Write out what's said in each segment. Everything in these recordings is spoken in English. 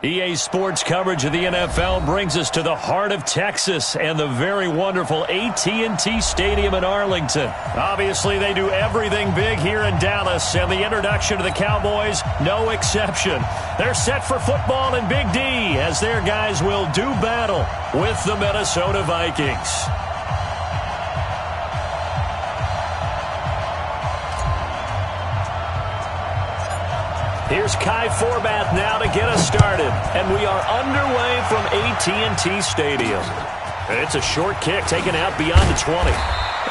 EA Sports coverage of the NFL brings us to the heart of Texas and the very wonderful AT&T Stadium in Arlington. Obviously, they do everything big here in Dallas, and the introduction to the Cowboys, no exception. They're set for football in Big D as their guys will do battle with the Minnesota Vikings. Here's Kai Forbath now to get us started. And we are underway from AT&T Stadium. It's a short kick taken out beyond the 20.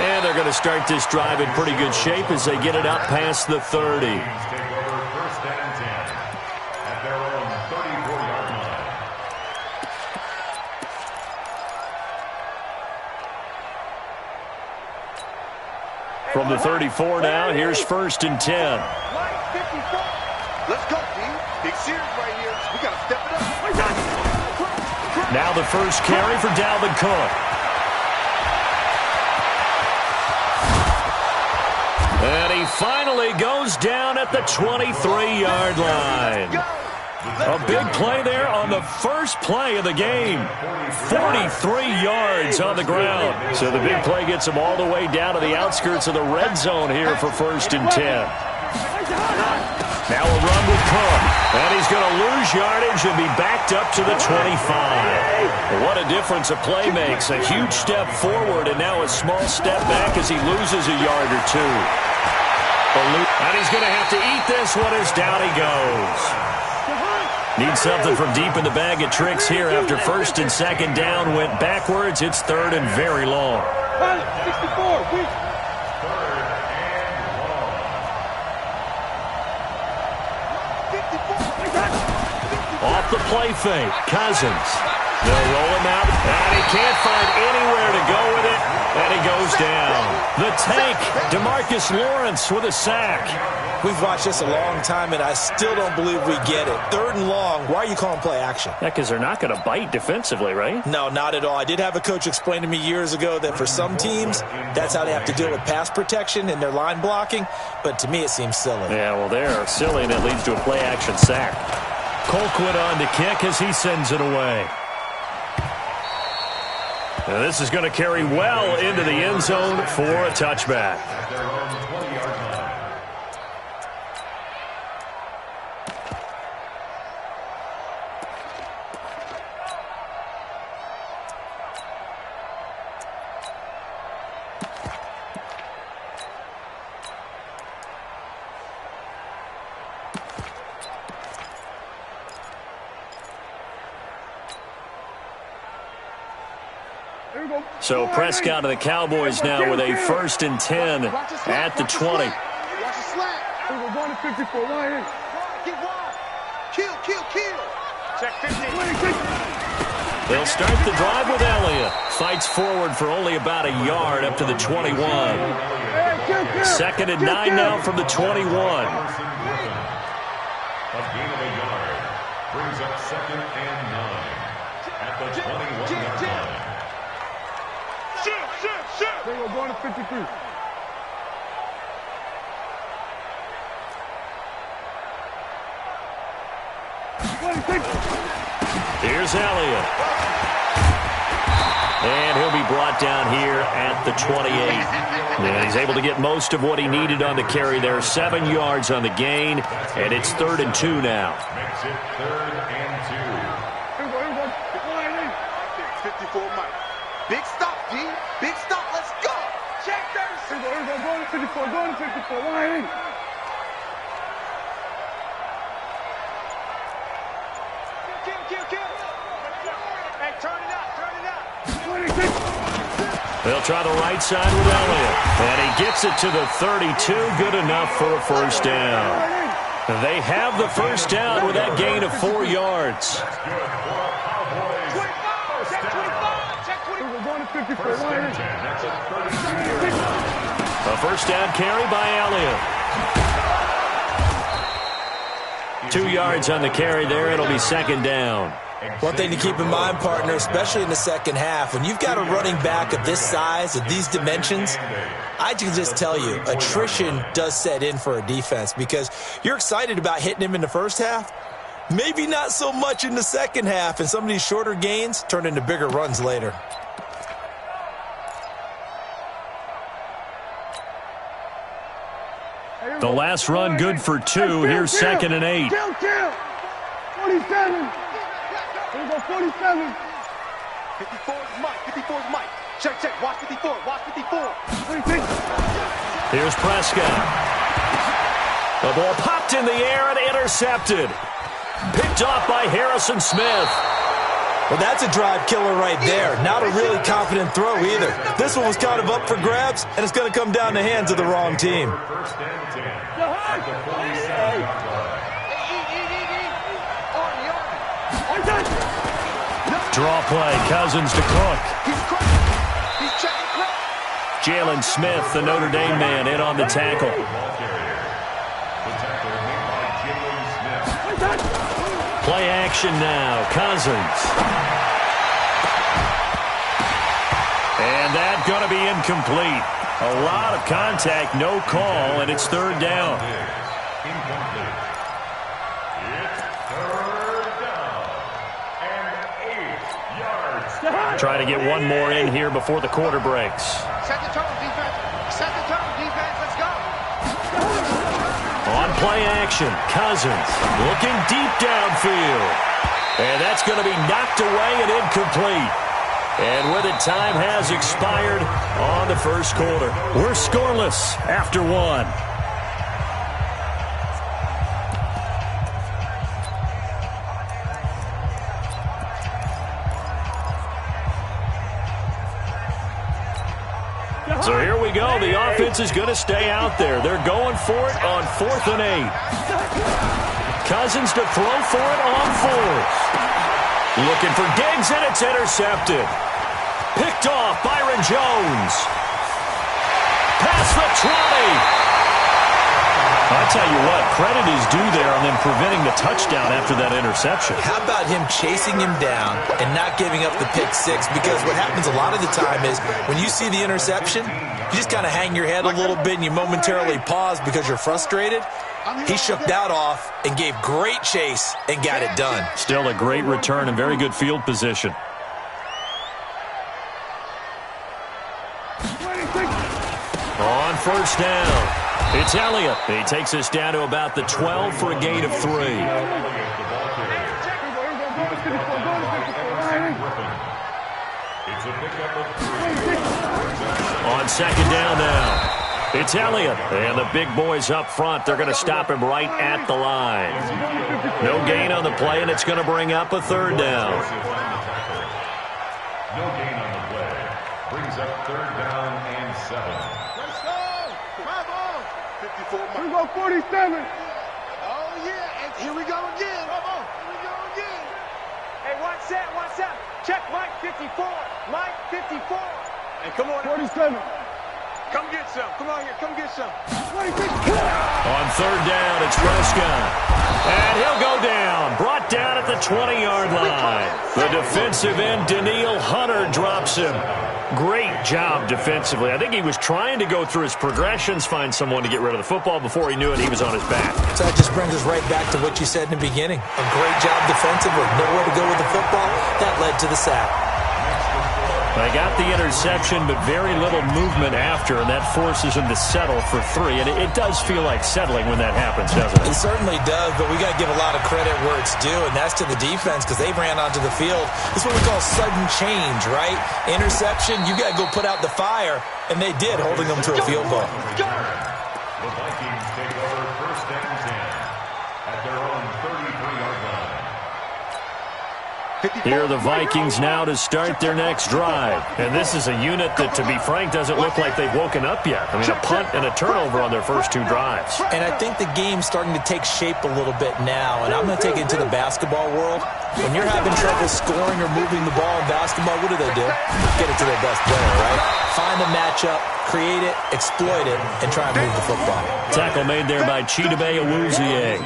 And they're going to start this drive in pretty good shape as they get it out past the 30. From the 34 now, here's 1st and 10. Let's go, D. Big series right here. We got to step it up. Now the first carry for Dalvin Cook. And he finally goes down at the 23-yard line. A big play there on the first play of the game. 43 yards on the ground. So the big play gets him all the way down to the outskirts of the red zone here for 1st and 10. Now a run with Cook, and he's going to lose yardage and be backed up to the 25. What a difference a play makes. A huge step forward and now a small step back as he loses a yard or two. And he's going to have to eat this one as down he goes. Needs something from deep in the bag of tricks here after 1st and 2nd down went backwards. It's 3rd and very long. 64. Off the play fake, Cousins. They'll roll him out, and he can't find anywhere to go with it, and he goes down. The tank, DeMarcus Lawrence with a sack. We've watched this a long time, and I still don't believe we get it. 3rd and long, why are you calling play action? Yeah, because they're not going to bite defensively, right? No, not at all. I did have a coach explain to me years ago that for some teams, that's how they have to deal with pass protection and their line blocking, but to me it seems silly. Yeah, well, they're silly, and it leads to a play action sack. Colquitt on to kick as he sends it away. Now this is going to carry well into the end zone for a touchback. So Prescott and the Cowboys now with a 1st and 10 at the 20. Watch the slant. We're going to 54. Line in. Get wide. Kill. Check 50. They'll start the drive with Elliott. Fights forward for only about a yard up to the 21. 2nd and 9 now from the 21. A gain of a yard brings up 2nd and 9 at the 21-yard line. They were going to 53. Here's Elliott. And he'll be brought down here at the 28. And he's able to get most of what he needed on the carry there. 7 yards on the gain, and it's 3rd and 2 now. Makes it 3rd and 2. 54 Mike. Big stop, D. Big stop. Let's go. Check this. Going to 54. Going to 54. Line in. Kill. Hey, turn it up. They'll try the right side with Elliott. And he gets it to the 32. Good enough for a 1st down. They have the 1st down with that gain of 4 yards. A 1st down carry by Elliott. 2 yards on the carry there. It'll be second down. One thing to keep in mind, partner, especially in the second half, when you've got a running back of this size, of these dimensions, I can just tell you, attrition does set in for a defense because you're excited about hitting him in the first half. Maybe not so much in the second half, and some of these shorter gains turn into bigger runs later. The last run good for 2. Here's second and 8. 47. Here we go, 47. 54 is Mike. 54 is Mike. Check, check. Watch 54. Watch 54. 26. Here's Prescott. The ball popped in the air and intercepted. Picked off by Harrison Smith. Well, that's a drive killer right there. Not a really confident throw either. This one was kind of up for grabs, and it's going to come down the hands of the wrong team. First and 10 at the 47-yard line. Draw play. Cousins to Cook. He's checking Cook. Jalen Smith, the Notre Dame man, in on the tackle. The tackle made by Jalen Smith. Play action now. Cousins. And that's going to be incomplete. A lot of contact, no call, and it's third down. Incomplete. It's third down and 8 yards. Try to get one more in here before the quarter breaks. Set the tone, defense. Set the tone, defense. Let's go. On play action, Cousins looking deep downfield. And that's going to be knocked away and incomplete. And with it, time has expired on the first quarter. We're scoreless after 1. So here we go. The offense is going to stay out there. They're going for it on 4th and 8. Cousins to throw for it on 4th. Looking for Diggs, and it's intercepted. Picked off Byron Jones. Past the 20. I'll tell you what, credit is due there on them preventing the touchdown after that interception. How about him chasing him down and not giving up the pick six? Because what happens a lot of the time is when you see the interception, you just kind of hang your head a little bit and you momentarily pause because you're frustrated. He shook that off and gave great chase and got it done. Still a great return and very good field position. On first down, it's Elliott. He takes us down to about the 12 for a gain of 3. On second down now, it's Elliott. And the big boys up front, they're going to stop him right at the line. No gain on the play, and it's going to bring up a third down. No gain on the play. Brings up third down and 7. Let's go. Come on. 54. Here we go, 47. Oh, yeah. And here we go again. Come on. Here we go again. Hey, watch that. Watch that. Check Mike 54. Mike 54. Hey, come on. 47. Come get some. Come on here. Come get some. 26. On third down, it's Prescott. And he'll go down. Brought down at the 20-yard line. The defensive end, Daniil Hunter, drops him. Great job defensively. I think he was trying to go through his progressions, find someone to get rid of the football. Before he knew it, he was on his back. So that just brings us right back to what you said in the beginning. A great job defensively. Nowhere to go with the football. That led to the sack. They got the interception, but very little movement after, and that forces him to settle for 3. And it does feel like settling when that happens, doesn't it? It certainly does, but we got to give a lot of credit where it's due, and that's to the defense because they ran onto the field. This is what we call sudden change, right? Interception, you got to go put out the fire, and they did, holding them to a field goal. The Vikings take over first and 10 at their own 33-yard line. Here are the Vikings now to start their next drive. And this is a unit that, to be frank, doesn't look like they've woken up yet. I mean, a punt and a turnover on their first 2 drives. And I think the game's starting to take shape a little bit now, and I'm going to take it into the basketball world. When you're having trouble scoring or moving the ball in basketball, what do? Get it to their best player, right? Find a matchup, create it, exploit it, and try and move the football. Tackle made there by Chidobe Awuzie.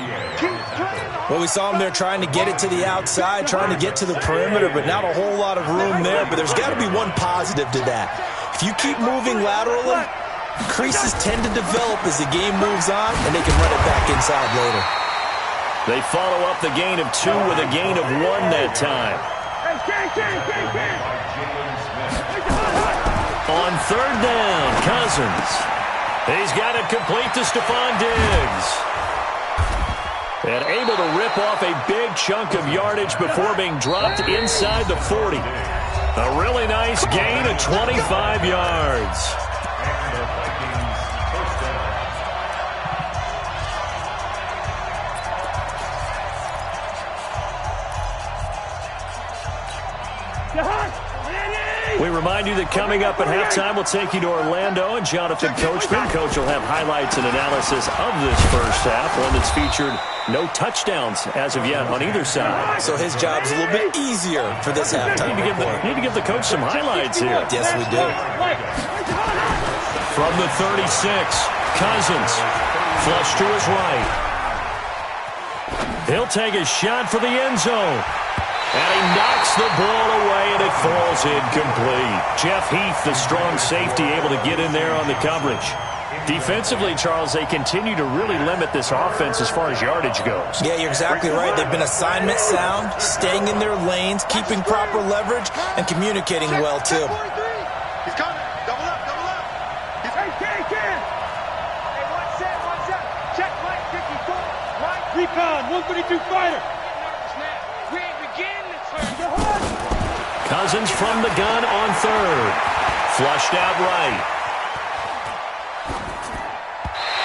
Well, we saw him there trying to get it to the outside, trying to get to the perimeter, but not a whole lot of room there. But there's got to be one positive to that. If you keep moving laterally, creases tend to develop as the game moves on, and they can run it back inside later. They follow up the gain of 2 with a gain of 1 that time. On 3rd down, Cousins. He's got it complete to Stephon Diggs. And able to rip off a big chunk of yardage before being dropped inside the 40. A really nice gain of 25 yards. We remind you that coming up at halftime, we'll take you to Orlando, and Jonathan Coachman. Coach will have highlights and analysis of this first half, one that's featured no touchdowns as of yet on either side. So his job's a little bit easier for this halftime. Need to give the coach some highlights here. Yes, we do. From the 36, Cousins. Flush to his right. He'll take a shot for the end zone. And he knocks the ball away, and it falls incomplete. Jeff Heath, the strong safety, able to get in there on the coverage. Defensively, Charles, they continue to really limit this offense as far as yardage goes. Yeah, you're exactly right. They've been assignment sound, staying in their lanes, keeping proper leverage, and communicating well, too. He's coming. Double up, double up. He's hey, one set. Check Mike 54. Mike. Recon, 132 fighter. We ain't beginning to turn. Cousins from the gun on 3rd. Flushed out right.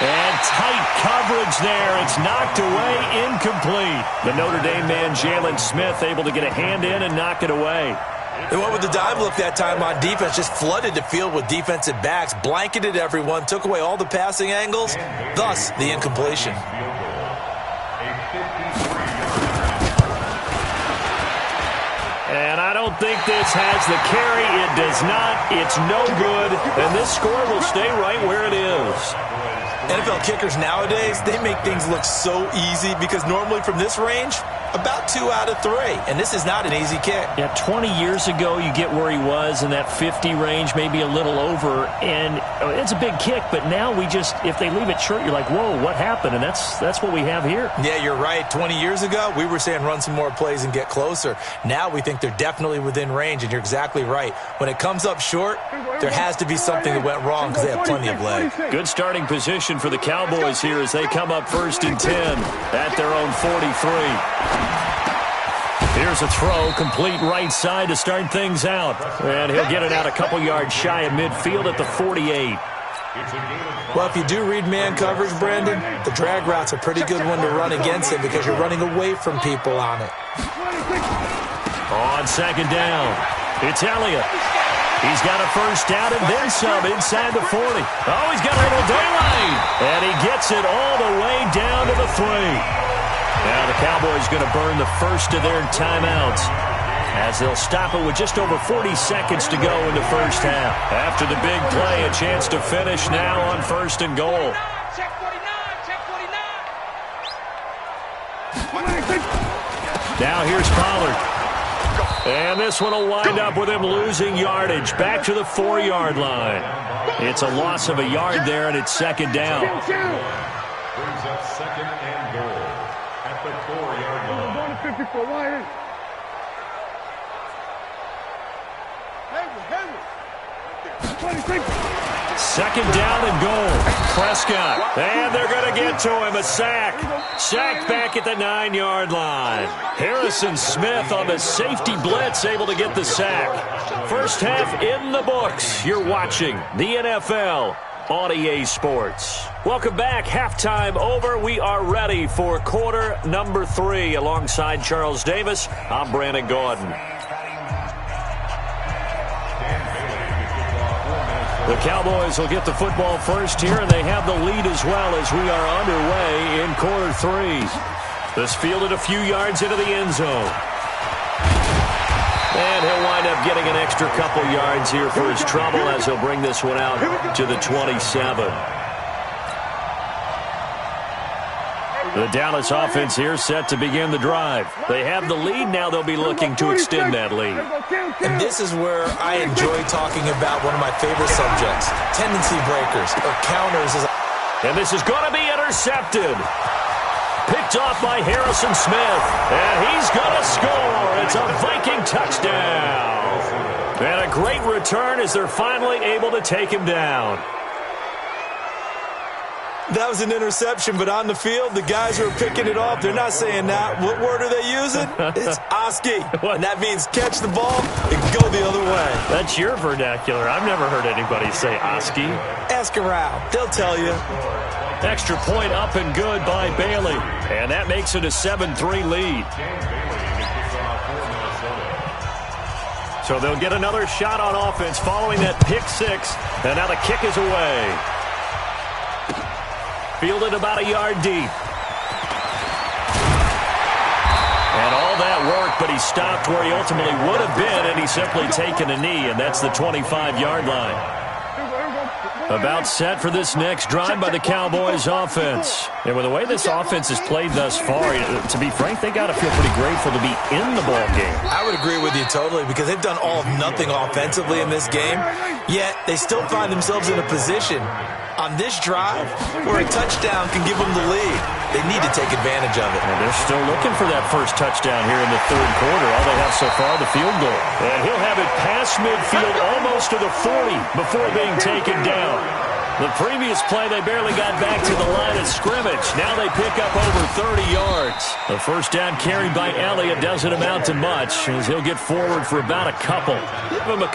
And tight coverage there. It's knocked away, incomplete. The Notre Dame man, Jalen Smith, able to get a hand in and knock it away. They went with the dive look that time on defense, just flooded the field with defensive backs, blanketed everyone, took away all the passing angles, thus the incompletion. And I don't think this has the carry. It does not. It's no good. And this score will stay right where it is. NFL kickers nowadays, they make things look so easy because normally from this range, about 2 out of 3. And this is not an easy kick. Yeah, 20 years ago, you get where he was in that 50 range, maybe a little over. And it's a big kick, but now we just, if they leave it short, you're like, whoa, what happened? And that's what we have here. Yeah, you're right. 20 years ago, we were saying run some more plays and get closer. Now we think they're definitely within range, and you're exactly right. When it comes up short, there has to be something that went wrong because they have plenty of leg. Good starting position for the Cowboys here as they come up 1st and 10 at their own 43. Here's a throw, complete right side to start things out. And he'll get it out a couple yards shy of midfield at the 48. Well, if you do read man coverage, Brandon, the drag route's a pretty good one to run against it because you're running away from people on it. On 2nd down, it's Elliott. He's got a first down and then some inside the 40. Oh, he's got a little daylight. And he gets it all the way down to the 3. Now the Cowboys going to burn the first of their timeouts as they'll stop it with just over 40 seconds to go in the first half. After the big play, a chance to finish now on 1st and goal. Check 49. Now here's Pollard. And this one will wind up with him losing yardage back to the 4-yard line. It's a loss of a yard there, and it's 2nd down. Brings up 2nd and goal at the 4-yard line. 54 line. Second down and goal. Prescott. And they're going to get to him. A sack. Sacked back at the 9-yard line. Harrison Smith on the safety blitz, able to get the sack. First half in the books. You're watching the NFL on EA Sports. Welcome back. Halftime over. We are ready for quarter number 3. Alongside Charles Davis, I'm Brandon Gordon. The Cowboys will get the football first here, and they have the lead as well as we are underway in quarter 3. This fielded a few yards into the end zone. And he'll wind up getting an extra couple yards here for his trouble as he'll bring this one out to the 27. The Dallas offense here set to begin the drive. They have the lead now. They'll be looking to extend that lead. And this is where I enjoy talking about one of my favorite subjects, tendency breakers or counters. And this is going to be intercepted. Picked off by Harrison Smith. And he's going to score. It's a Viking touchdown. And a great return as they're finally able to take him down. That was an interception, but on the field, the guys who are picking it off, they're not saying that. What word are they using? It's Oski. And that means catch the ball and go the other way. That's your vernacular. I've never heard anybody say Oski. Ask around. They'll tell you. Extra point up and good by Bailey. And that makes it a 7-3 lead. So they'll get another shot on offense following that pick six. And now the kick is away. Fielded about a yard deep. And all that work, but he stopped where he ultimately would have been, and he's simply taken a knee, and that's the 25-yard line. About set for this next drive by the Cowboys offense. And with the way this offense has played thus far, to be frank, they got to feel pretty grateful to be in the ball game. I would agree with you totally because they've done all of nothing offensively in this game, yet they still find themselves in a position on this drive where a touchdown can give them the lead. They need to take advantage of it. And they're still looking for that first touchdown here in the third quarter. All they have so far, the field goal. And he'll have it past midfield almost to the 40 before being taken down. The previous play, they barely got back to the line of scrimmage. Now they pick up over 30 yards. The first down carried by Elliott doesn't amount to much as he'll get forward for about a couple. Give him a